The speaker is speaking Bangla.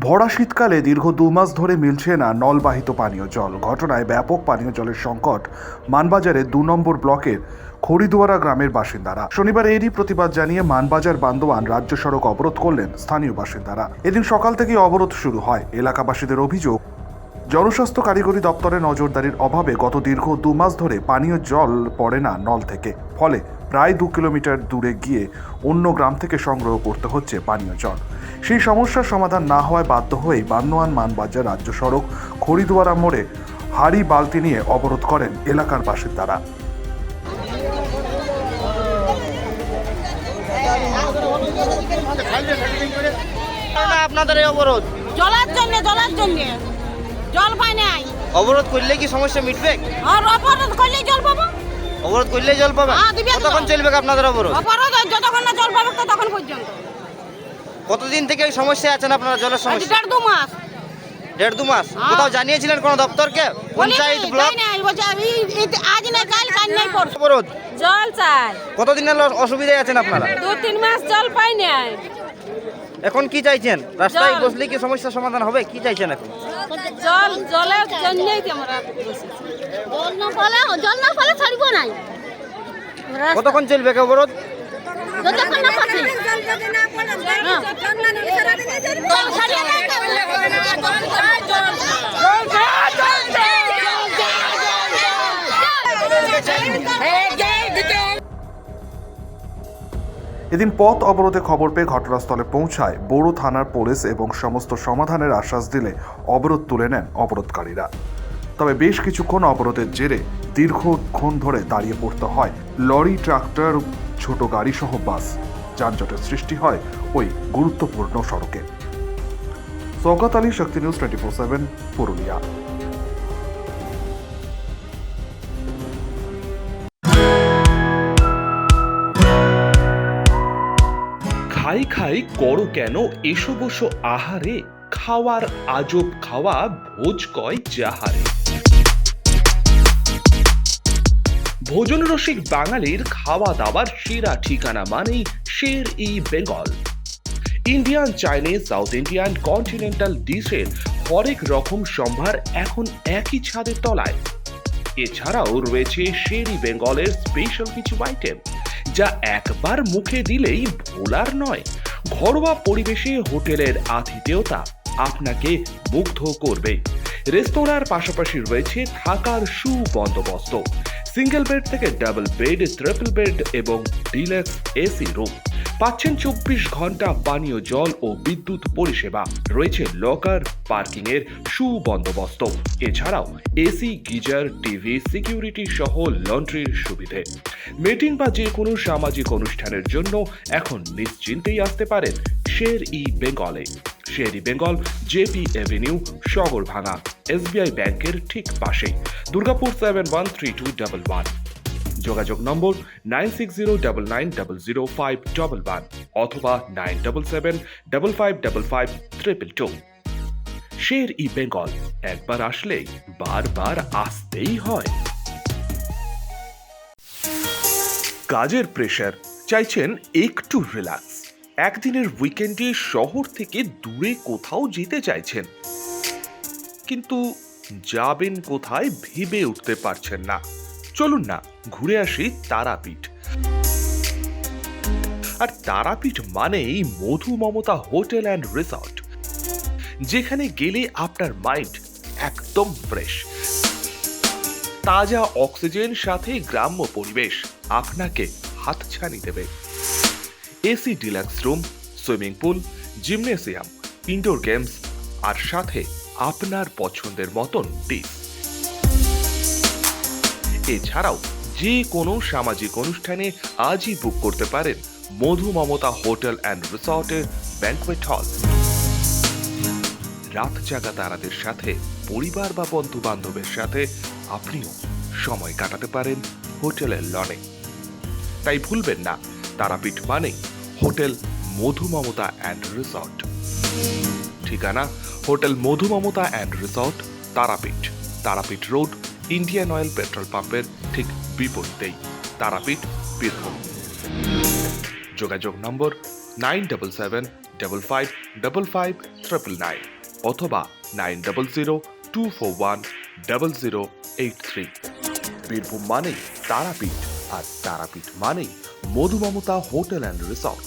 ভরা শীতকালে দীর্ঘ 2 মাস ধরে মিলছে না নলবাহিত পানীয় জল। ঘটনায় ব্যাপক পানীয় জলের সংকট মানবাজারের 2 নম্বর ব্লকের খড়িদুয়ারা গ্রামের বাসিন্দারা। শনিবার এরই প্রতিবাদ জানিয়ে মানবাজার বান্দোয়ান রাজ্য সড়ক অবরোধ করলেন স্থানীয় বাসিন্দারা। এদিন সকাল থেকেই অবরোধ শুরু হয়। এলাকাবাসীদের অভিযোগ, জনস্বাস্থ্য কারিগরি দপ্তরের নজরদারির অভাবে গত দীর্ঘ 2 মাস ধরে পানীয় জল পড়ে না নল থেকে। ফলে প্রায় 2 কিলোমিটার দূরে গিয়ে অন্য গ্রাম থেকে সংগ্রহ করতে হচ্ছে পানীয় জল। সেই সমস্যার সমাধান না হওয়ায় বাধ্য হয়েই বান্দোয়ান মানবাজার রাজ্য সড়ক খড়িদুয়ারা মোড়ে হাড়ি বালতি নিয়ে অবরোধ করেন এলাকার বাসিন্দারা। আপনাদের এই অবরোধ জলের জন্য জল পাই নাই। অবরোধ করলে কি সমস্যা মিটবে? আর অবরোধ করলে জল পাবো। অবরোধ করলে জল পাবে? কতক্ষণ চলবে আপনাদের অবরোধ? অবরোধ যতক্ষণ না জল পাবো ততক্ষণ পর্যন্ত। কতদিন থেকে এই সমস্যা আছেন আপনারা জলের সমস্যা? 1.5 মাস। 1.5 মাস। কোথাও জানিয়েছিলেন কোন দপ্তরকে? পঞ্চায়েত, ব্লক? আজ না কাল নাই করছে অবরোধ। জল চাই। কতদিন অসুবিধায় আছেন আপনারা? 2-3 মাস জল পাই নাই। এখন কি চাইছেন? রাস্তায় বসলে কি সমস্যার সমাধান হবে? কি চাইছেন এখন? জলের জন্যই আমরা বসেছি। জল না ফলে ছাড়বো নাই। কতক্ষণ চলবে অবরোধ? যতক্ষণ না পাচ্ছি। এদিন পথ অবরোধে খবর পেয়ে ঘটনাস্থলে পৌঁছায় বড় থানার পুলিশ এবং সমস্ত সমাধানের আশ্বাস দিলে অবরোধ তুলে নেন অবরোধকারীরা। তবে বেশ কিছুক্ষণ অবরোধের জেরে দীর্ঘক্ষণ ধরে দাঁড়িয়ে পড়তে হয় লরি, ট্রাক্টর, ছোট গাড়ি সহ বাস। যানজটের সৃষ্টি হয় ওই গুরুত্বপূর্ণ সড়কে। শওকত আলী, শক্তি নিউজ 24/7, পুরুলিয়া। খাই খাই করো কেন এসো বসো আহারে, খাওয়ার আজব খাওয়া ভোজ কয় যাহারে। ভোজন রসিক বাঙালির খাওয়া দাওয়ার সেরা ঠিকানা মানেই Sher e Bengal. Indian, Chinese, south Indian, continental ডিশের হরেক রকম সম্ভার এখন একই ছাদের তলায়। এছাড়াও রয়েছে শের-ই বেঙ্গলের স্পেশাল কিছু আইটেম যা একবার মুখে দিলেই ভোলার নয়। ঘরোয়া পরিবেশে হোটেলের আতিথেয়তা আপনাকে মুগ্ধ করবে। রেস্তোরাঁর পাশাপাশি রয়েছে থাকার সুবন্দোবস্ত। সিঙ্গেল বেড থেকে ডাবল বেড, ট্রিপল বেড এবং ডিলাক্স এসি রুম। পাচ্ছেন 24 ঘন্টা পানীয় জল ও বিদ্যুৎ পরিষেবা। রয়েছে লকার, পার্কিং এর সুবন্দোবস্ত। এছাড়াও এসি, গিজার, টিভি, সিকিউরিটি সহ লন্ড্রির সুবিধে। মিটিং বা যে কোনো সামাজিক অনুষ্ঠানের জন্য এখন নিশ্চিন্তেই আসতে পারেন শের-ই বেঙ্গলে। Sher e Bengal, JP Avenue, Sagarbhanga, SBI ব্যাংকের ঠিক পাশেই, দুর্গাপুর 713211। যোগাযোগ নম্বর 9609900511 অথবা 9775555222। শের-ই বেঙ্গল, একবার আসলেই বারবার আসতেই হয়। কাজের প্রেশার, চাইছেন একটু রিল্যাক্স। একদিনের উইকেন্ডে শহর থেকে দূরে কোথাও যেতে চাইছেন, কিন্তু যাবেন কোথায় ভেবে উঠতে পারছেন না। চলুন না ঘুরে আসি তারাপীঠ। আর তারাপীঠ মানেই মধু মমতা হোটেল অ্যান্ড রিসর্ট, যেখানে গেলে আপনার মাইন্ড একদম ফ্রেশ। তাজা অক্সিজেন সাথে গ্রাম্য পরিবেশ আপনাকে হাতছানি দেবে। AC deluxe room, swimming pool, gymnasium, indoor games আর সাথে আপনার পছন্দের মতন ডিশ। এছাড়াও যে কোনো সামাজিক অনুষ্ঠানে আজই বুক করতে পারেন মধু মমতা হোটেল অ্যান্ড রিসর্টের ব্যাংকোয়েট হল। রাত জাগা তারাদের সাথে, পরিবার বা বন্ধু বান্ধবের সাথে আপনিও সময় কাটাতে পারেন হোটেলের লনে। তাই ভুলবেন না, তারাপীঠ মানে hotel Madhu Mamata and resort. ঠিকানা hotel Madhu Mamata and resort, Tarapith, Tarapith road, Indian oil petrol পাম্পের ঠিক বিপরীতেই, তারাপীঠ, বীরভূম। যোগাযোগ নম্বর 9775555599 অথবা 9002410083। বীরভূম মানেই তারাপীঠ, আর তারাপীঠ মানেই মধুমমতা হোটেল অ্যান্ড রিসর্ট।